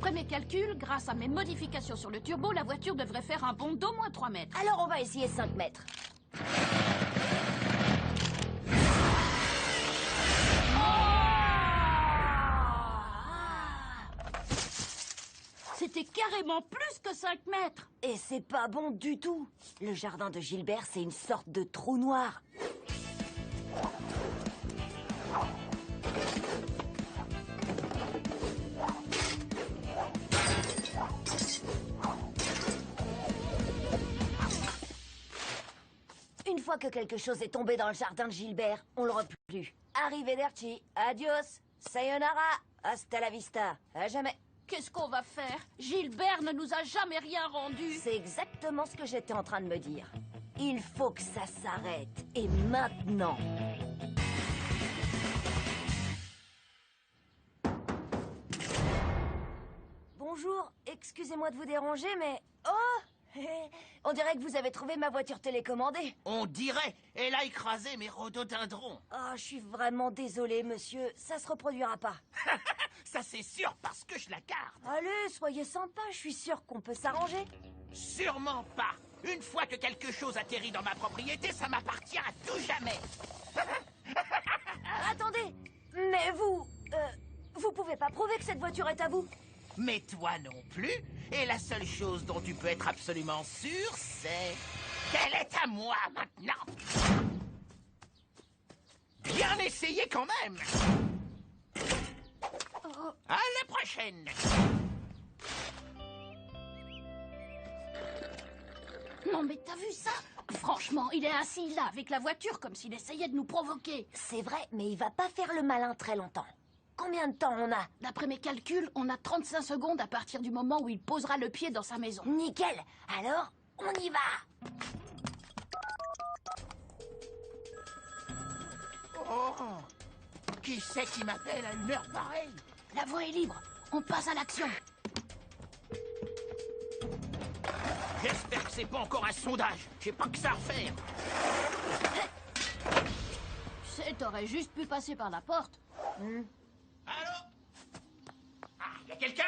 D'après mes calculs, grâce à mes modifications sur le turbo, la voiture devrait faire un bond d'au moins 3 mètres. Alors on va essayer 5 mètres. C'était carrément plus que 5 mètres. Et c'est pas bon du tout. Le jardin de Gilbert, c'est une sorte de trou noir. Une fois que quelque chose est tombé dans le jardin de Gilbert, on le replie plus. Arrivederci, adios, sayonara, hasta la vista, à jamais. Qu'est-ce qu'on va faire? Gilbert ne nous a jamais rien rendu. C'est exactement ce que j'étais en train de me dire. Il faut que ça s'arrête, et maintenant. Bonjour, excusez-moi de vous déranger, mais... Oh! On dirait que vous avez trouvé ma voiture télécommandée. On dirait. Elle a écrasé mes rhododendrons. Oh, je suis vraiment désolée, monsieur. Ça se reproduira pas. Ça c'est sûr parce que je la garde. Allez, soyez sympa, je suis sûre qu'on peut s'arranger. Sûrement pas. Une fois que quelque chose atterrit dans ma propriété, ça m'appartient à tout jamais. Attendez, mais vous pouvez pas prouver que cette voiture est à vous. Mais toi non plus. Et la seule chose dont tu peux être absolument sûr, c'est qu'elle est à moi maintenant. Bien essayé quand même. À la prochaine. Non mais t'as vu ça? Franchement, il est assis là avec la voiture comme s'il essayait de nous provoquer. C'est vrai, mais il va pas faire le malin très longtemps. Combien de temps on a? D'après mes calculs, on a 35 secondes à partir du moment où il posera le pied dans sa maison. Nickel. Alors, on y va. Oh, qui c'est qui m'appelle à une heure pareille? La voie est libre. On passe à l'action. J'espère que c'est pas encore un sondage. J'ai pas que ça à refaire. Tu sais, t'aurais juste pu passer par la porte. Allô? Ah, y a quelqu'un?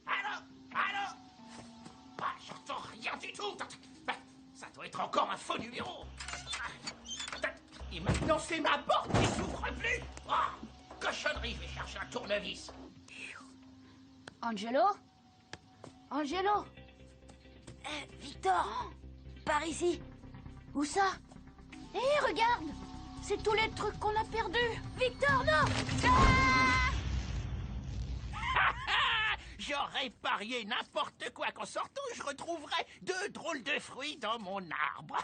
Allô? Allô? Ah, j'entends rien du tout. Ça doit être encore un faux numéro. Et maintenant, c'est ma porte qui s'ouvre plus. Ah, cochonnerie, je vais chercher un tournevis. Angelo? Angelo? Victor, par ici. Où ça? Hé, regarde! C'est tous les trucs qu'on a perdus! Victor, non! J'aurais parié n'importe quoi qu'en sortant, je retrouverais 2 drôles de fruits dans mon arbre.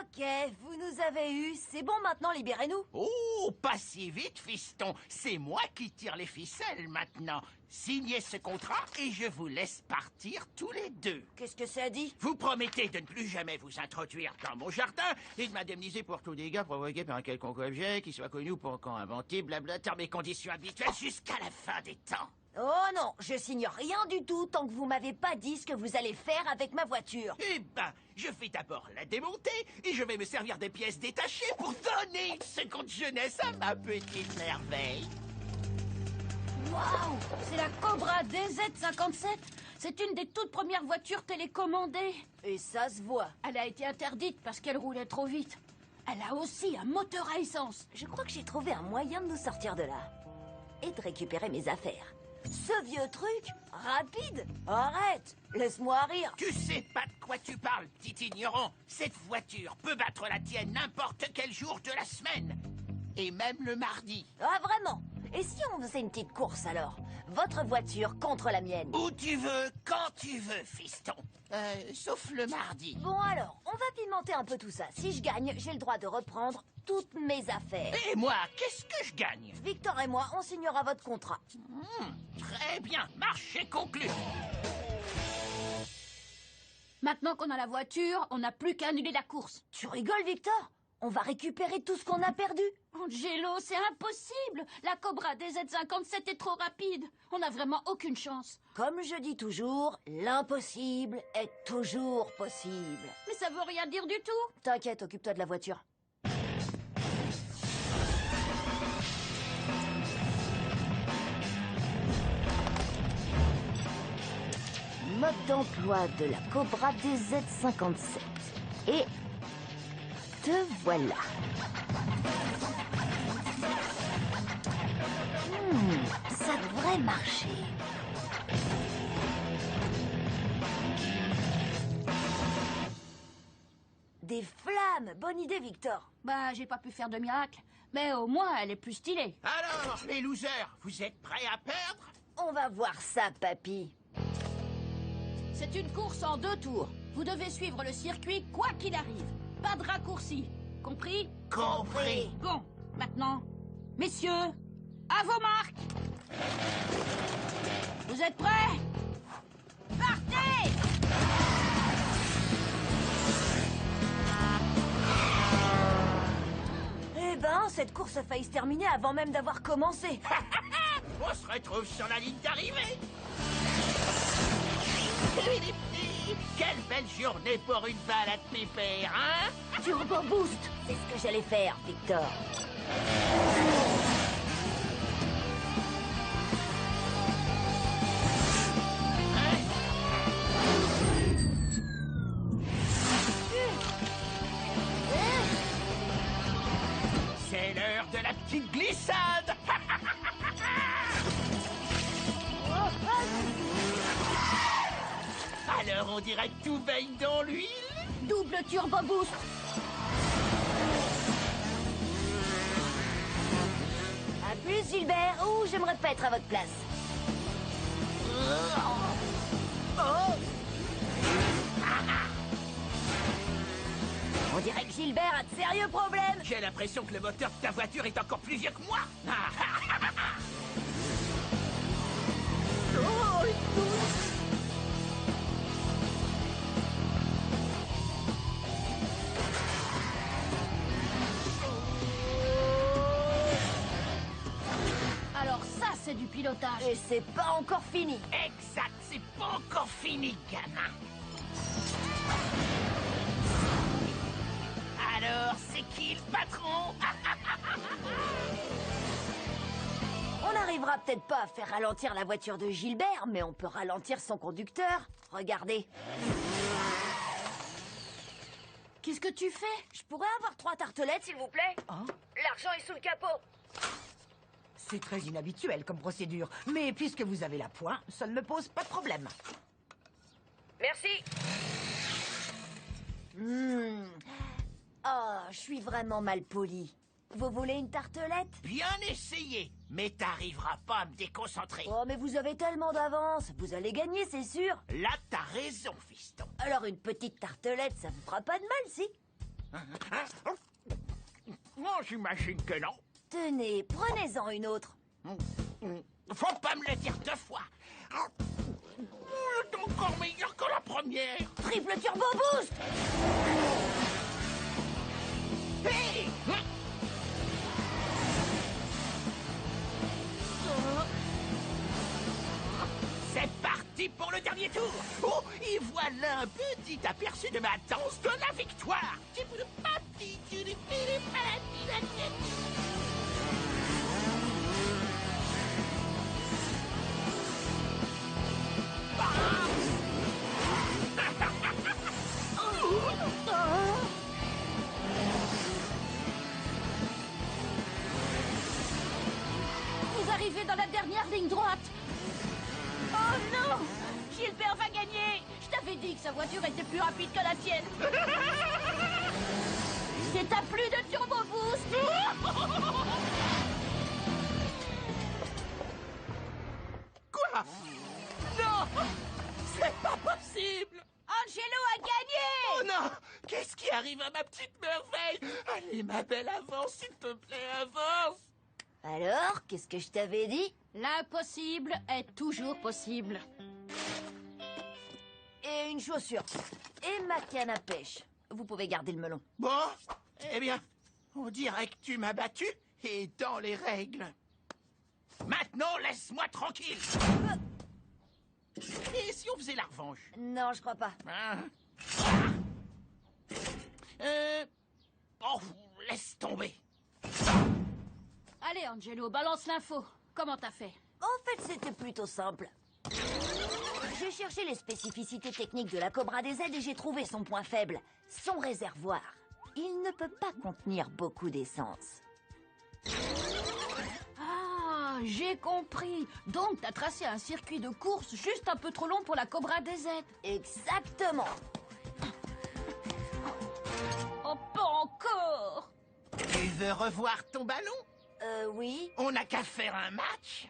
Ok, vous nous avez eu. C'est bon maintenant, libérez-nous. Oh, pas si vite, fiston. C'est moi qui tire les ficelles maintenant. Signez ce contrat et je vous laisse partir tous les deux. Qu'est-ce que ça dit? Vous promettez de ne plus jamais vous introduire dans mon jardin et de m'indemniser pour tout dégât provoqué par un quelconque objet qui soit connu ou pour quand inventé, blabla, mes conditions habituelles jusqu'à la fin des temps. Oh non, je signe rien du tout tant que vous m'avez pas dit ce que vous allez faire avec ma voiture. Eh ben, je vais d'abord la démonter et je vais me servir des pièces détachées pour donner une seconde jeunesse à ma petite merveille. Waouh! C'est la Cobra DZ57! C'est une des toutes premières voitures télécommandées. Et ça se voit. Elle a été interdite parce qu'elle roulait trop vite. Elle a aussi un moteur à essence. Je crois que j'ai trouvé un moyen de nous sortir de là. Et de récupérer mes affaires. Ce vieux truc, rapide. Arrête, laisse-moi rire. Tu sais pas de quoi tu parles, petit ignorant. Cette voiture peut battre la tienne n'importe quel jour de la semaine. Et même le mardi. Ah vraiment? Et si on faisait une petite course alors? Votre voiture contre la mienne. Où tu veux, quand tu veux, fiston. Sauf le mardi. Bon alors, on va pimenter un peu tout ça. Si je gagne, j'ai le droit de reprendre toutes mes affaires. Et moi, qu'est-ce que je gagne? Victor et moi, on signera votre contrat. Très bien, marché conclu. Maintenant qu'on a la voiture, on n'a plus qu'à annuler la course. Tu rigoles, Victor? On va récupérer tout ce qu'on a perdu. Angelo, c'est impossible! La Cobra DZ57 est trop rapide. On n'a vraiment aucune chance. Comme je dis toujours, l'impossible est toujours possible. Mais ça veut rien dire du tout. T'inquiète, occupe-toi de la voiture. mode d'emploi de la Cobra DZ57. Et te voilà. Ça devrait marcher. Des flammes! Bonne idée, Victor. Bah, j'ai pas pu faire de miracle. Mais au moins, elle est plus stylée. Alors, les losers, vous êtes prêts à perdre? On va voir ça, papy. C'est une course en 2 tours. Vous devez suivre le circuit quoi qu'il arrive. Pas de raccourci. Compris? Compris. Bon, maintenant, messieurs, à vos marques. Vous êtes prêts? Partez! Eh ben, cette course a failli se terminer avant même d'avoir commencé. On se retrouve sur la ligne d'arrivée. Les petits, quelle belle journée pour une balade pépère, hein? Turbo Boost! C'est ce que j'allais faire, Victor. C'est l'heure de la petite glissade. Alors on dirait que tout baigne dans l'huile. Double turbo boost. À plus, Gilbert. Ouh, j'aimerais pas être à votre place. On dirait que Gilbert a de sérieux problèmes. J'ai l'impression que le moteur de ta voiture est encore plus vieux que moi. Alors ça, c'est du pilotage. Et c'est pas encore fini. Exact, c'est pas encore fini, gamin. Alors, c'est qui le patron? On n'arrivera peut-être pas à faire ralentir la voiture de Gilbert, mais on peut ralentir son conducteur. Regardez. Qu'est-ce que tu fais? Je pourrais avoir 3 tartelettes, s'il vous plaît? Hein? L'argent est sous le capot. C'est très inhabituel comme procédure, mais puisque vous avez la pointe, ça ne me pose pas de problème. Merci. Oh, je suis vraiment mal poli. Vous voulez une tartelette? Bien essayé, mais t'arriveras pas à me déconcentrer. Oh, mais vous avez tellement d'avance. Vous allez gagner, c'est sûr. Là, t'as raison, fiston. Alors une petite tartelette, ça vous fera pas de mal, si? Non, j'imagine que non. Tenez, prenez-en une autre. Faut pas me le dire 2 fois. C'est encore meilleur que la première. Triple turbo boost! Hey! C'est parti pour le dernier tour. Oh, et voilà un petit aperçu de ma danse de la victoire. Vous arrivez dans la dernière ligne droite. Oh non! Gilbert va gagner! Je t'avais dit que sa voiture était plus rapide que la tienne. C'est à plus de turbo boost. Quoi? Non! C'est pas possible! Angelo a gagné! Oh non! Qu'est-ce qui arrive à ma petite merveille? Allez, ma belle, avance, s'il te plaît, avance! Alors, qu'est-ce que je t'avais dit? L'impossible est toujours possible. Et une chaussure. Et ma canne à pêche. Vous pouvez garder le melon. Bon, eh bien, on dirait que tu m'as battu, et dans les règles. Maintenant, laisse-moi tranquille! Et si on faisait la revanche? Non, je crois pas. Hein? Oh, laisse tomber. Allez, Angelo, balance l'info. Comment t'as fait? En fait, c'était plutôt simple. J'ai cherché les spécificités techniques de la Cobra DZ et j'ai trouvé son point faible, son réservoir. Il ne peut pas contenir beaucoup d'essence. Ah, j'ai compris. Donc, t'as tracé un circuit de course juste un peu trop long pour la Cobra DZ. Exactement. Oh, pas encore. Tu veux revoir ton ballon? Oui. On n'a qu'à faire un match.